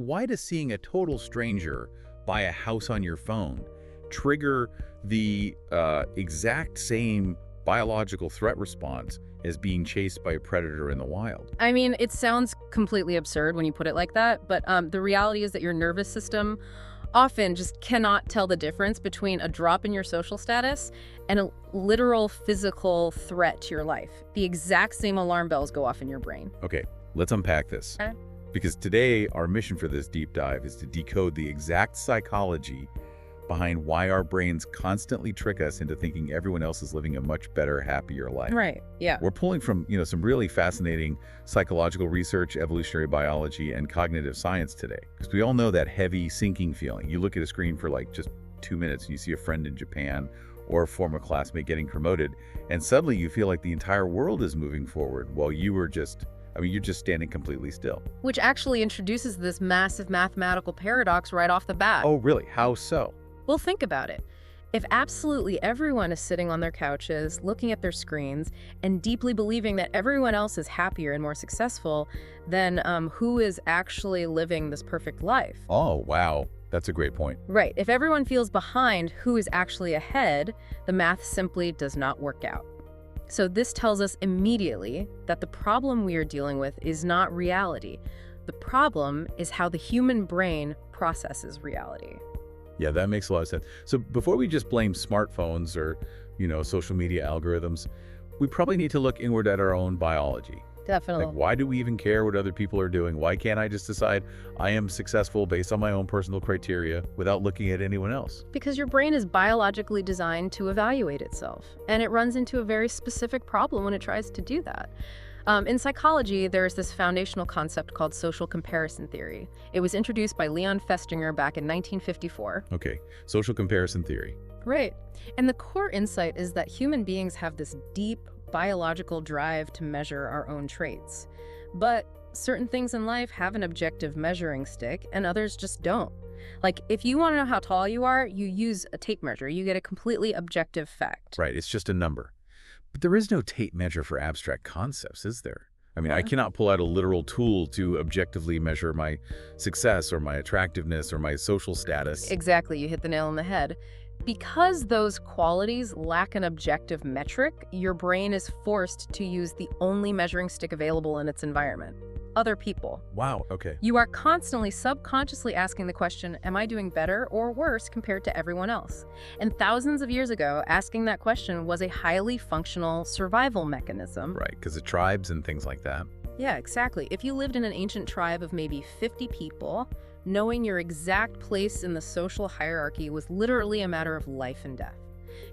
why does seeing a total stranger buy a house on your phone trigger the exact same biological threat response as being chased by a predator in the wild? I mean, it sounds completely absurd when you put it like that, but the reality is that your nervous system often just cannot tell the difference between a drop in your social status and a literal physical threat to your life. The exact same alarm bells go off in your brain. Okay, let's unpack this. Okay. Because today, our mission for this deep dive is to decode the exact psychology behind why our brains constantly trick us into thinking everyone else is living a much better, happier life. Right, yeah. We're pulling from, some really fascinating psychological research, evolutionary biology, and cognitive science today. Because we all know that heavy sinking feeling. You look at a screen for like just 2 minutes and you see a friend in Japan or a former classmate getting promoted, and suddenly you feel like the entire world is moving forward while you were you're just standing completely still. Which actually introduces this massive mathematical paradox right off the bat. Oh, really? How so? Well, think about it. If absolutely everyone is sitting on their couches, looking at their screens, and deeply believing that everyone else is happier and more successful, then who is actually living this perfect life? Oh, wow. That's a great point. Right. If everyone feels behind who is actually ahead, the math simply does not work out. So this tells us immediately that the problem we are dealing with is not reality. The problem is how the human brain processes reality. Yeah, that makes a lot of sense. So before we just blame smartphones or, social media algorithms, we probably need to look inward at our own biology. Definitely. Like, why do we even care what other people are doing? Why can't I just decide I am successful based on my own personal criteria without looking at anyone else? Because your brain is biologically designed to evaluate itself, and it runs into a very specific problem when it tries to do that. In psychology, there's this foundational concept called social comparison theory. It was introduced by Leon Festinger back in 1954. Okay, social comparison theory. Right. And the core insight is that human beings have this deep biological drive to measure our own traits. But certain things in life have an objective measuring stick, and others just don't. Like, if you want to know how tall you are, you use a tape measure. You get a completely objective fact. Right, it's just a number. But there is no tape measure for abstract concepts, is there? I mean, I cannot pull out a literal tool to objectively measure my success or my attractiveness or my social status. Exactly, you hit the nail on the head. Because those qualities lack an objective metric, your brain is forced to use the only measuring stick available in its environment: other people. Wow, okay. You are constantly subconsciously asking the question, am I doing better or worse compared to everyone else? And thousands of years ago, asking that question was a highly functional survival mechanism. Right, because of tribes and things like that. Yeah, exactly. If you lived in an ancient tribe of maybe 50 people, knowing your exact place in the social hierarchy was literally a matter of life and death.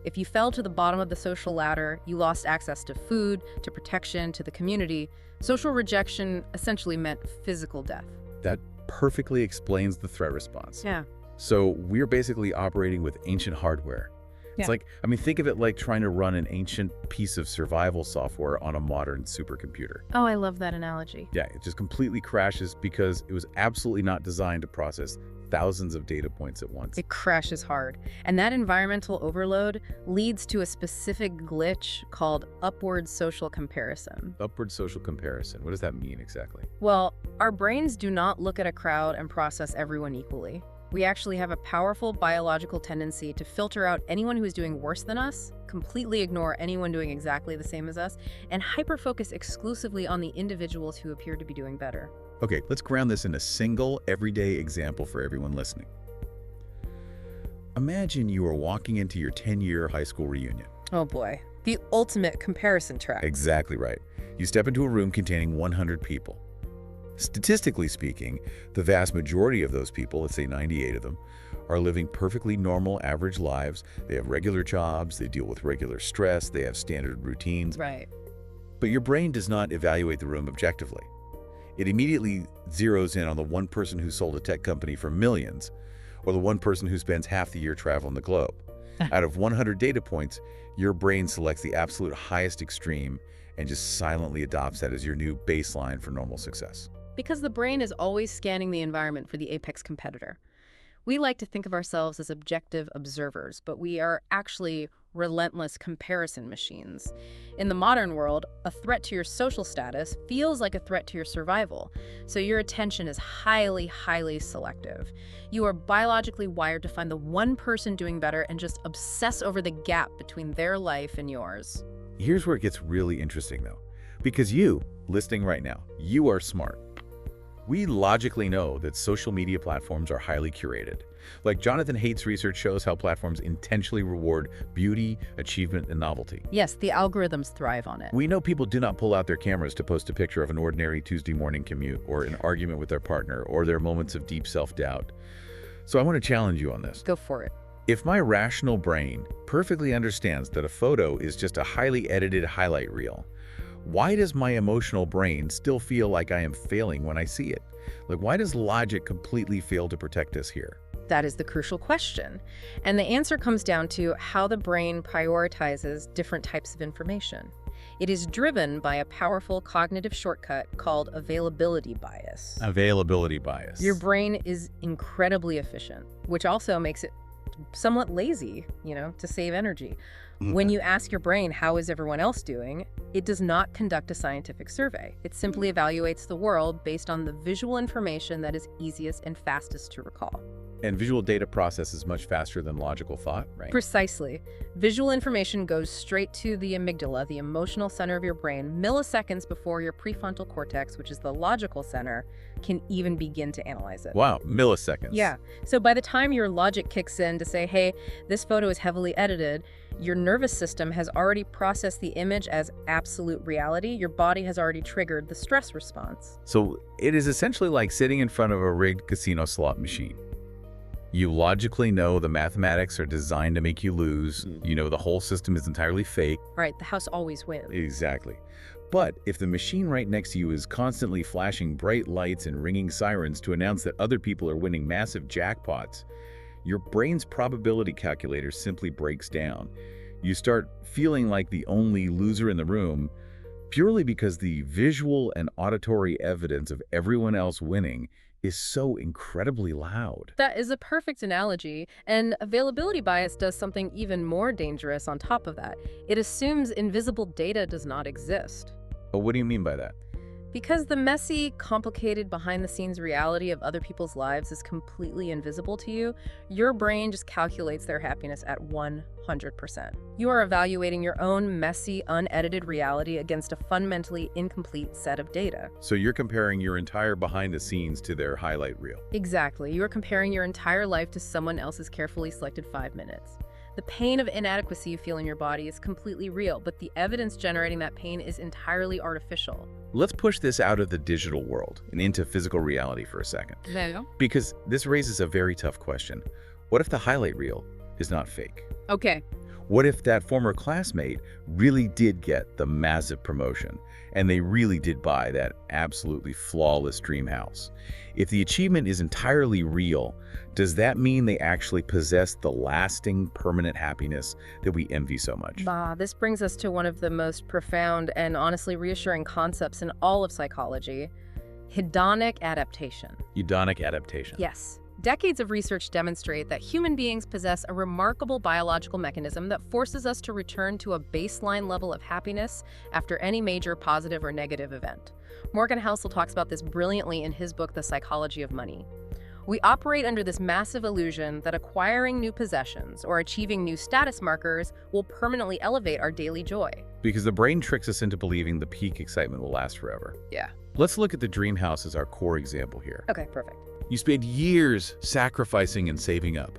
If you fell to the bottom of the social ladder, you lost access to food, to protection, to the community. Social rejection essentially meant physical death. That perfectly explains the threat response. Yeah. So we're basically operating with ancient hardware. It's Yeah. like, think of it like trying to run an ancient piece of survival software on a modern supercomputer. Oh, I love that analogy. Yeah, it just completely crashes because it was absolutely not designed to process thousands of data points at once. It crashes hard. And that environmental overload leads to a specific glitch called upward social comparison. Upward social comparison. What does that mean exactly? Well, our brains do not look at a crowd and process everyone equally. We actually have a powerful biological tendency to filter out anyone who is doing worse than us, completely ignore anyone doing exactly the same as us, and hyper-focus exclusively on the individuals who appear to be doing better. Okay, let's ground this in a single, everyday example for everyone listening. Imagine you are walking into your 10-year high school reunion. Oh boy, the ultimate comparison track. Exactly right. You step into a room containing 100 people. Statistically speaking, the vast majority of those people, let's say 98 of them, are living perfectly normal, average lives. They have regular jobs, they deal with regular stress, they have standard routines. Right. But your brain does not evaluate the room objectively. It immediately zeroes in on the one person who sold a tech company for millions, or the one person who spends half the year traveling the globe. Out of 100 data points, your brain selects the absolute highest extreme and just silently adopts that as your new baseline for normal success. Because the brain is always scanning the environment for the apex competitor. We like to think of ourselves as objective observers, but we are actually relentless comparison machines. In the modern world, a threat to your social status feels like a threat to your survival, so your attention is highly, highly selective. You are biologically wired to find the one person doing better and just obsess over the gap between their life and yours. Here's where it gets really interesting, though. Because you, listening right now, you are smart. We logically know that social media platforms are highly curated. Like Jonathan Haidt's research shows how platforms intentionally reward beauty, achievement, and novelty. Yes, the algorithms thrive on it. We know people do not pull out their cameras to post a picture of an ordinary Tuesday morning commute or an argument with their partner or their moments of deep self-doubt. So I want to challenge you on this. Go for it. If my rational brain perfectly understands that a photo is just a highly edited highlight reel, why does my emotional brain still feel like I am failing when I see it? Like, why does logic completely fail to protect us here? That is the crucial question. And the answer comes down to how the brain prioritizes different types of information. It is driven by a powerful cognitive shortcut called availability bias. Availability bias. Your brain is incredibly efficient, which also makes it somewhat lazy, to save energy. When you ask your brain, how is everyone else doing, it does not conduct a scientific survey. It simply evaluates the world based on the visual information that is easiest and fastest to recall. And visual data processes much faster than logical thought, right? Precisely. Visual information goes straight to the amygdala, the emotional center of your brain, milliseconds before your prefrontal cortex, which is the logical center, can even begin to analyze it. Wow, milliseconds. Yeah. So by the time your logic kicks in to say, hey, this photo is heavily edited, your nervous system has already processed the image as absolute reality. Your body has already triggered the stress response. So it is essentially like sitting in front of a rigged casino slot machine. You logically know the mathematics are designed to make you lose. You know the whole system is entirely fake. Right, the house always wins. Exactly. But if the machine right next to you is constantly flashing bright lights and ringing sirens to announce that other people are winning massive jackpots, your brain's probability calculator simply breaks down. You start feeling like the only loser in the room purely because the visual and auditory evidence of everyone else winning is so incredibly loud. That is a perfect analogy, and availability bias does something even more dangerous on top of that. It assumes invisible data does not exist. Oh, what do you mean by that? Because the messy, complicated, behind-the-scenes reality of other people's lives is completely invisible to you, your brain just calculates their happiness at 100%. You are evaluating your own messy, unedited reality against a fundamentally incomplete set of data. So you're comparing your entire behind the scenes to their highlight reel. Exactly. You are comparing your entire life to someone else's carefully selected 5 minutes. The pain of inadequacy you feel in your body is completely real, but the evidence generating that pain is entirely artificial. Let's push this out of the digital world and into physical reality for a second. Because this raises a very tough question. What if the highlight reel is not fake? Okay. What if that former classmate really did get the massive promotion and they really did buy that absolutely flawless dream house? If the achievement is entirely real, does that mean they actually possess the lasting, permanent happiness that we envy so much? This brings us to one of the most profound and honestly reassuring concepts in all of psychology: hedonic adaptation. Hedonic adaptation. Yes. Decades of research demonstrate that human beings possess a remarkable biological mechanism that forces us to return to a baseline level of happiness after any major positive or negative event. Morgan Housel talks about this brilliantly in his book, The Psychology of Money. We operate under this massive illusion that acquiring new possessions or achieving new status markers will permanently elevate our daily joy. Because the brain tricks us into believing the peak excitement will last forever. Yeah. Let's look at the dream house as our core example here. Okay, perfect. You spend years sacrificing and saving up.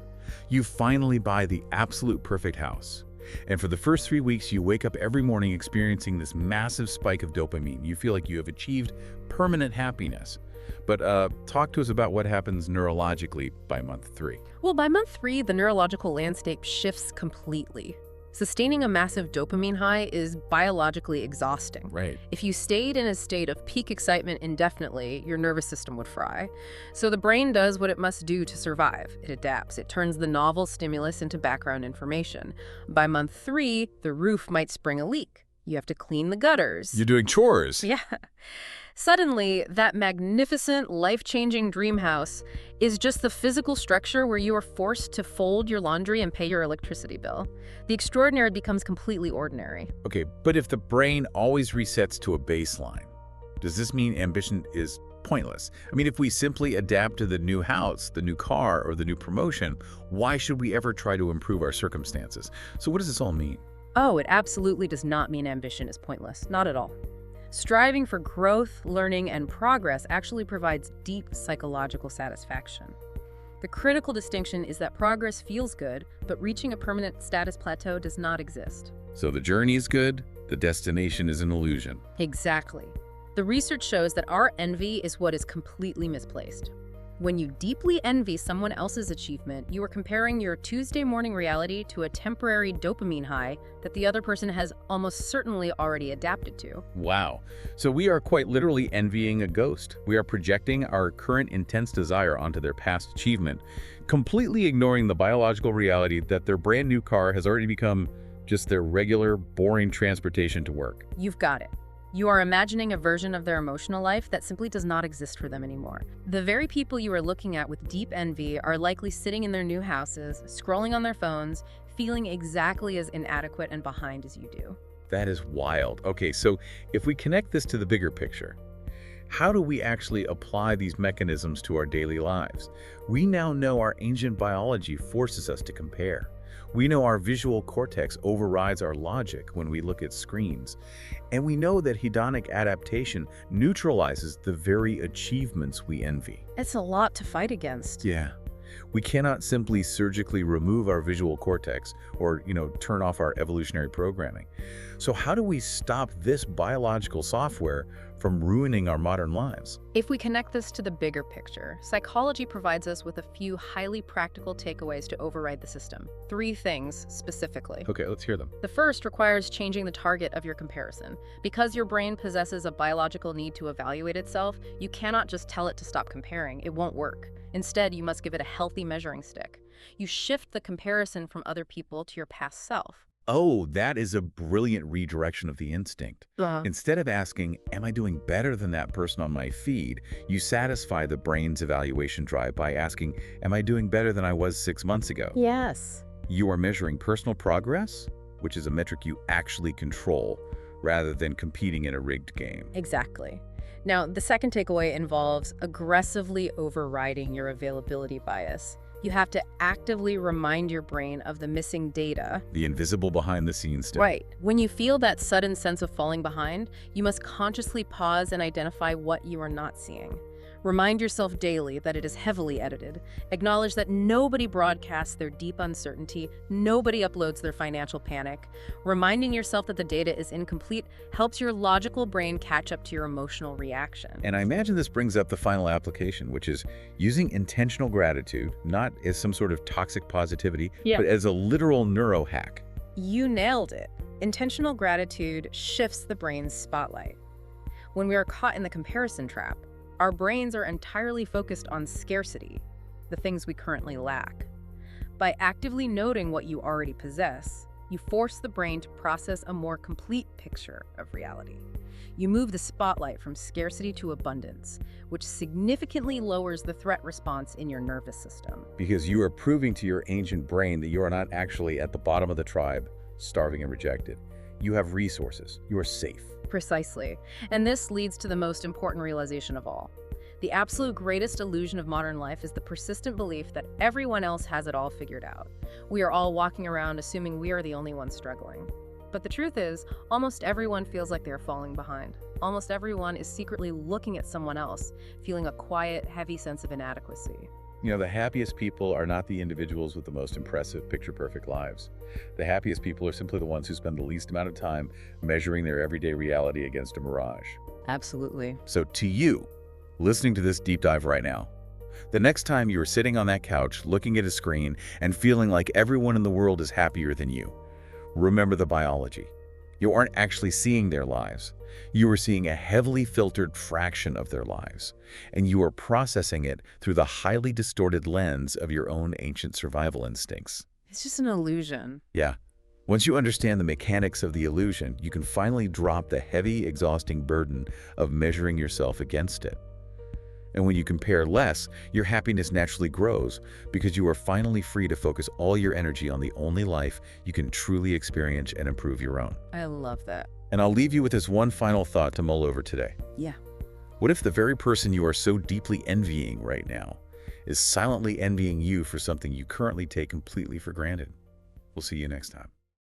You finally buy the absolute perfect house. And for the first 3 weeks, you wake up every morning experiencing this massive spike of dopamine. You feel like you have achieved permanent happiness. But talk to us about what happens neurologically by month 3. Well, by month 3, the neurological landscape shifts completely. Sustaining a massive dopamine high is biologically exhausting. Right. If you stayed in a state of peak excitement indefinitely, your nervous system would fry. So the brain does what it must do to survive. It adapts. It turns the novel stimulus into background information. By month 3, the roof might spring a leak. You have to clean the gutters. You're doing chores. Yeah. Suddenly, that magnificent, life-changing dream house is just the physical structure where you are forced to fold your laundry and pay your electricity bill. The extraordinary becomes completely ordinary. Okay, but if the brain always resets to a baseline, does this mean ambition is pointless? I mean, if we simply adapt to the new house, the new car, or the new promotion, why should we ever try to improve our circumstances? So what does this all mean? Oh, it absolutely does not mean ambition is pointless. Not at all. Striving for growth, learning, and progress actually provides deep psychological satisfaction. The critical distinction is that progress feels good, but reaching a permanent status plateau does not exist. So the journey is good, the destination is an illusion. Exactly. The research shows that our envy is what is completely misplaced. When you deeply envy someone else's achievement, you are comparing your Tuesday morning reality to a temporary dopamine high that the other person has almost certainly already adapted to. Wow. So we are quite literally envying a ghost. We are projecting our current intense desire onto their past achievement, completely ignoring the biological reality that their brand new car has already become just their regular, boring transportation to work. You've got it. You are imagining a version of their emotional life that simply does not exist for them anymore. The very people you are looking at with deep envy are likely sitting in their new houses, scrolling on their phones, feeling exactly as inadequate and behind as you do. That is wild. Okay, so if we connect this to the bigger picture, how do we actually apply these mechanisms to our daily lives? We now know our ancient biology forces us to compare. We know our visual cortex overrides our logic when we look at screens. And we know that hedonic adaptation neutralizes the very achievements we envy. It's a lot to fight against. Yeah. We cannot simply surgically remove our visual cortex or, turn off our evolutionary programming. So how do we stop this biological software from ruining our modern lives? If we connect this to the bigger picture, psychology provides us with a few highly practical takeaways to override the system. 3 things specifically. Okay, let's hear them. The first requires changing the target of your comparison. Because your brain possesses a biological need to evaluate itself, you cannot just tell it to stop comparing. It won't work. Instead, you must give it a healthy measuring stick. You shift the comparison from other people to your past self. Oh, that is a brilliant redirection of the instinct. Instead of asking, am I doing better than that person on my feed, you satisfy the brain's evaluation drive by asking, am I doing better than I was 6 months ago? Yes. You are measuring personal progress, which is a metric you actually control, rather than competing in a rigged game. Exactly. Now, the second takeaway involves aggressively overriding your availability bias. You have to actively remind your brain of the missing data. The invisible behind-the-scenes stuff. Right. When you feel that sudden sense of falling behind, you must consciously pause and identify what you are not seeing. Remind yourself daily that it is heavily edited. Acknowledge that nobody broadcasts their deep uncertainty. Nobody uploads their financial panic. Reminding yourself that the data is incomplete helps your logical brain catch up to your emotional reaction. And I imagine this brings up the final application, which is using intentional gratitude, not as some sort of toxic positivity, but as a literal neurohack. You nailed it. Intentional gratitude shifts the brain's spotlight. When we are caught in the comparison trap, our brains are entirely focused on scarcity, the things we currently lack. By actively noting what you already possess, you force the brain to process a more complete picture of reality. You move the spotlight from scarcity to abundance, which significantly lowers the threat response in your nervous system. Because you are proving to your ancient brain that you are not actually at the bottom of the tribe, starving and rejected. You have resources. You are safe. Precisely. And this leads to the most important realization of all. The absolute greatest illusion of modern life is the persistent belief that everyone else has it all figured out. We are all walking around assuming we are the only ones struggling. But the truth is, almost everyone feels like they're falling behind. Almost everyone is secretly looking at someone else, feeling a quiet, heavy sense of inadequacy. The happiest people are not the individuals with the most impressive, picture-perfect lives. The happiest people are simply the ones who spend the least amount of time measuring their everyday reality against a mirage. Absolutely. So to you, listening to this deep dive right now, the next time you are sitting on that couch looking at a screen and feeling like everyone in the world is happier than you, remember the biology. You aren't actually seeing their lives. You are seeing a heavily filtered fraction of their lives, and you are processing it through the highly distorted lens of your own ancient survival instincts. It's just an illusion. Yeah. Once you understand the mechanics of the illusion, you can finally drop the heavy, exhausting burden of measuring yourself against it. And when you compare less, your happiness naturally grows because you are finally free to focus all your energy on the only life you can truly experience and improve your own. I love that. And I'll leave you with this one final thought to mull over today. Yeah. What if the very person you are so deeply envying right now is silently envying you for something you currently take completely for granted? We'll see you next time.